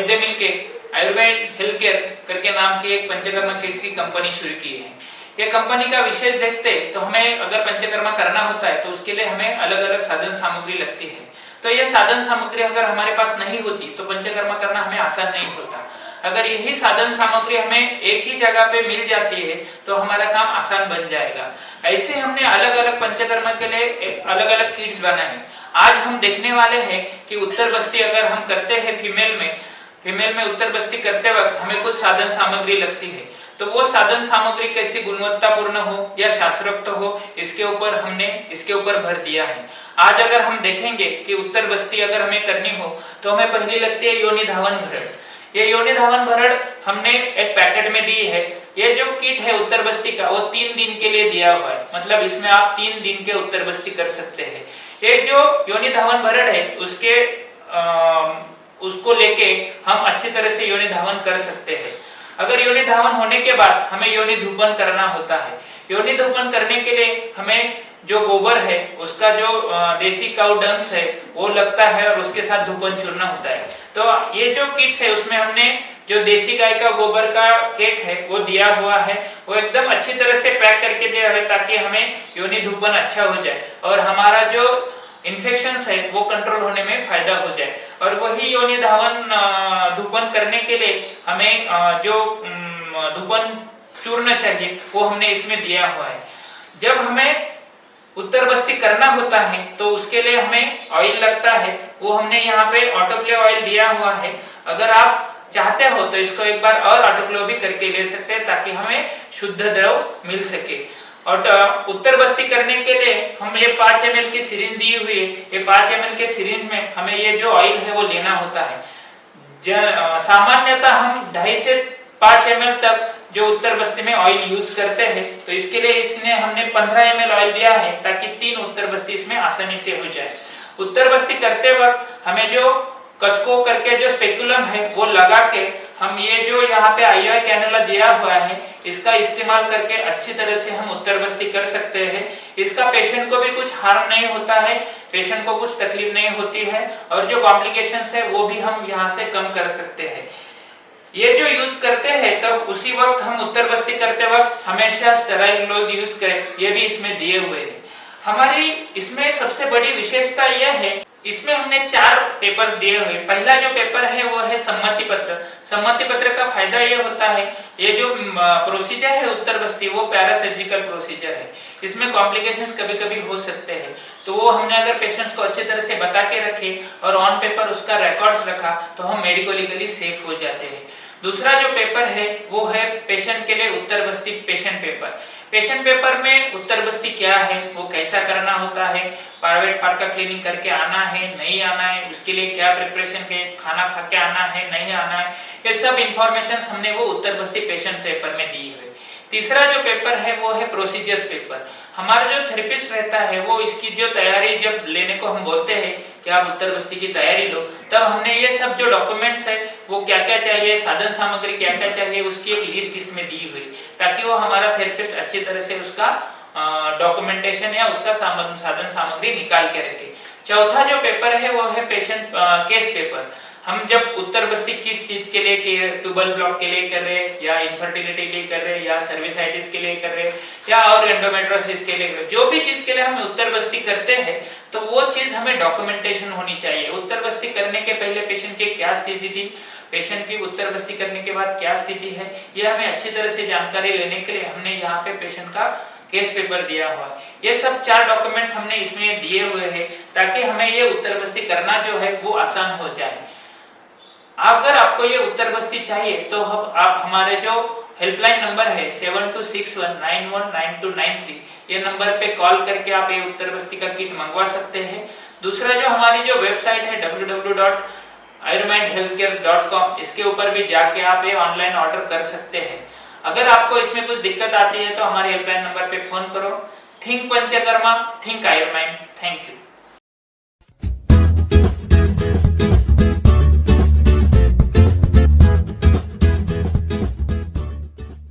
वैद्य मिलके Ayurveda health care करके नाम की एक पंचकर्मा किट्स की कंपनी शुरू की है। ये कंपनी का विशेष देखते तो हमें अगर पंचकर्मा करना होता है तो उसके लिए हमें अलग अलग साधन सामग्री लगती है। तो ये साधन सामग्री अगर हमारे पास नहीं होती तो पंचकर्मा करना हमें आसान नहीं होता। अगर यही साधन सामग्री हमें एक ही जगह पे मिल जाती है तो हमारा काम आसान बन जाएगा। ऐसे हमने अलग अलग पंचकर्मा के लिए अलग अलग किट्स बनाए हैं। आज हम देखने वाले हैं कि उत्तर बस्ती अगर हम करते हैं फीमेल में उत्तर बस्ती करते वक्त हमें कुछ साधन सामग्री लगती है, तो वो साधन सामग्री कैसी गुणवत्तापूर्ण हो या शास्त्रोक्त हो हमने इसके ऊपर भर दिया है। आज अगर हम देखेंगे कि उत्तर बस्ती अगर हमें करनी हो तो हमें पहली लगती है योनि धावन भरड़। ये योनि धावन भरड़ हमने एक पैकेट में दी है। ये जो किट है उत्तर बस्ती का वो 3 दिन के लिए दिया हुआ है, मतलब इसमें आप 3 दिन के उत्तर बस्ती कर सकते हैं। ये जो योनि धावन भरड़ है उसको लेके हम अच्छी तरह से योनि धावन कर सकते हैं। अगर योनि धावन होने के बाद हमें योनि धूपन करना होता है। योनि धूपन करने के लिए हमें जो गोबर है उसका जो देसी काऊ डंग्स है वो लगता है और उसके साथ धूपन चूर्ण होता है। तो ये जो किट्स है उसमें हमने जो देसी गाय का गोबर का केक है वो दिया हुआ है, वो एकदम अच्छी तरह से पैक करके दिया है ताकि हमें योनि धूपन अच्छा हो जाए और हमारा जो इन्फेक्शंस है वो कंट्रोल होने में फायदा हो जाए। और वही योनि धावन धूपन करने के लिए हमें जो धूपन चूर्ण चाहिए वो हमने इसमें दिया हुआ है। जब हमें उत्तर बस्ती करना होता है तो उसके लिए हमें ऑयल लगता है, वो हमने यहाँ पे ऑटोक्लेव ऑयल दिया हुआ है। अगर आप चाहते हो तो इसको एक बार और ऑटोक्लेव भी करके ले सकते हैं ताकि हमें शुद्ध द्रव मिल सके। और उत्तर बस्ती करने के लिए हम ये 5 ml की सिरिंज दी हुई है। ये 5 ml के सिरिंज में हमें ये जो ऑयल है वो लेना होता है। सामान्यतः हम 2.5 से 5 ml तक जो उत्तर बस्ती में ऑयल यूज करते हैं, तो इसके लिए इसने हमने 15 ml ऑयल दिया है ताकि 3 उत्तर बस्ती इसमें आसानी से हो जाए। उत्तर बस्ती करते वक्त हमें जो कसको करके जो स्पेकुलम है वो लगा के हम ये जो यहाँ पे आईओआई कैनुला दिया हुआ है इसका इस्तेमाल करके अच्छी तरह से हम उत्तर बस्ती कर सकते हैं। इसका पेशेंट को भी कुछ हार्म नहीं होता है, पेशेंट को कुछ तकलीफ नहीं होती है और जो कॉम्प्लिकेशंस है वो भी हम यहाँ से कम कर सकते हैं। ये जो यूज करते हैं तब उसी वक्त हम उत्तर बस्ती करते वक्त हमेशा स्टेराइल ग्लोव्स यूज करें, ये भी इसमें दिए हुए हैं। हमारी इसमें सबसे बड़ी विशेषता यह है इसमें हमने 4 पेपर दिए हुए। पहला जो पेपर है वो है सम्मति पत्र। सम्मति पत्र का फायदा ये होता है ये जो प्रोसीजर है उत्तर बस्ती वो पैरासर्जिकल प्रोसीजर है, इसमें कॉम्प्लिकेशंस कभी कभी हो सकते हैं, तो वो हमने अगर पेशेंट्स को अच्छी तरह से बता के रखे और ऑन पेपर उसका रिकॉर्ड्स रखा तो हम मेडिको लीगली सेफ हो जाते हैं। दूसरा जो पेपर है वो है पेशेंट के लिए उत्तर बस्ती पेशेंट पेपर। पेशेंट पेपर में उत्तर बस्ती क्या है, वो कैसा करना होता है, प्राइवेट पार्ट का क्लीनिंग करके आना है नहीं आना है, उसके लिए क्या प्रिपरेशन के खाना खा के आना है नहीं आना है, ये सब इंफॉर्मेशन हमने वो उत्तर बस्ती पेशेंट पेपर में दी है। तीसरा जो पेपर है वो है प्रोसीजर्स पेपर। हमारा जो थेरेपिस्ट रहता है वो इसकी जो तैयारी जब लेने को हम बोलते हैं कि आप उत्तर बस्ती की तैयारी लो, तब हमने ये सब जो डॉक्यूमेंट्स है वो क्या क्या चाहिए, साधन सामग्री क्या क्या चाहिए, उसकी एक लिस्ट इसमें दी हुई ताकि वो हमारा थेरेपिस्ट अच्छी तरह से उसका डॉक्यूमेंटेशन या उसका साधन सामग्री निकाल के रखे। चौथा जो पेपर है वो है पेशेंट केस पेपर। हम जब उत्तर बस्ती किस चीज के लिए ट्यूबल ब्लॉक के लिए कर रहे हैं या इनफर्टिलिटी के लिए कर रहे हैं या सर्विसाइटिस के लिए कर रहे हैं या और एंडोमेट्रोसिस के लिए, जो भी चीज के लिए हम उत्तर बस्ती करते हैं तो वो चीज हमें डॉक्यूमेंटेशन होनी चाहिए। उत्तर बस्ती करने के पहले पेशेंट की क्या स्थिति थी, पेशेंट की उत्तर बस्ती करने के बाद क्या स्थिति है, ये हमें अच्छी तरह से जानकारी लेने के लिए हमने यहाँ पे पेशेंट का केस पेपर दिया हुआ है। ये सब 4 डॉक्यूमेंट्स हमने इसमें दिए हुए हैं ताकि हमें ये उत्तर बस्ती करना जो है वो आसान हो जाए। अगर आपको ये उत्तर बस्ती चाहिए तो आप हमारे जो हेल्पलाइन नंबर है 7261919293 ये नंबर पे कॉल करके आप ये उत्तर बस्ती का किट मंगवा सकते हैं। दूसरा जो हमारी जो वेबसाइट है www.ayurvedhealthcare.com इसके ऊपर भी जाके आप ये ऑनलाइन ऑर्डर कर सकते हैं। अगर आपको इसमें कुछ दिक्कत आती है तो हमारे हेल्पलाइन नंबर पे फोन करो। Think panchakarma, think Ayurveda. Thank you.